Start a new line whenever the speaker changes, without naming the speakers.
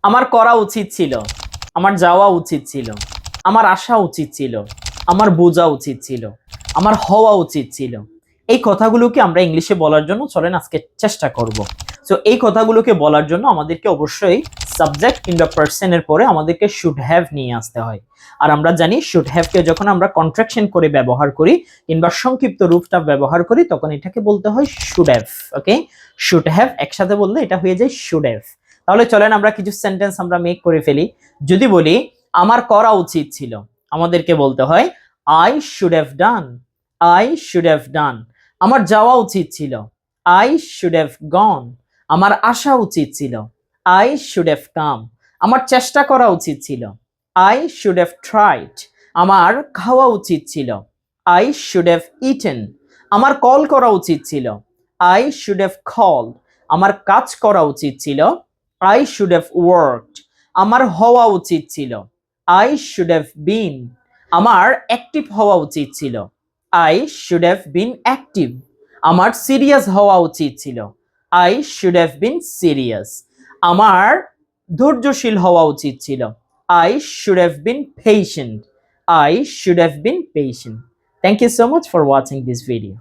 আমার করা উচিত ছিল, আমার যাওয়া উচিত ছিল, আমার আসা উচিত ছিল, আমার বোঝা উচিত ছিল, আমার হওয়া উচিত ছিল। এই কথাগুলোকে আমরা ইংলিশে বলার জন্য চলেন আজকে চেষ্টা করব। সো এই কথাগুলোকে বলার জন্য আমাদেরকে অবশ্যই সাবজেক্ট কিংবা পার্সনের পরে আমাদেরকে শুড হ্যাভ নিয়ে আসতে হয়। আর আমরা জানি শুড হ্যাভ কে যখন আমরা কন্ট্রাকশন করে ব্যবহার করি কিংবা সংক্ষিপ্ত রূপটা ব্যবহার করি তখন এটাকে বলতে হয় should have. Okay, should have একসাথে বললে এটা হয়ে যায় শুড হ্যাভ। তাহলে চলেন আমরা কিছু সেন্টেন্স আমরা মেক করে ফেলি। যদি বলি আমার করা উচিত ছিল, আমাদেরকে বলতে হয় I should have done, I should have done. আমার যাওয়া উচিত ছিল, আই শুড হ্যাভ গন। আমার আসা উচিত ছিল, আই শুড হ্যাভ কাম। আমার চেষ্টা করা উচিত ছিল, আই শুড হ্যাভ ট্রাইড। আমার খাওয়া উচিত ছিল, আই শুড হ্যাভ ইটেন। আমার কল করা উচিত ছিল, আই শুড হ্যাভ কলড। আমার কাজ করা উচিত ছিল, I should have worked. আমার হওয়া উচিত ছিল, I should have been. আমার অ্যাক্টিভ হওয়া উচিত ছিল, I should have been active. আমার সিরিয়াস হওয়া উচিত ছিল, I should have been serious. আমার ধৈর্যশীল হওয়া উচিত ছিল, I should have been patient. I should have been patient. Thank you so much for watching this video.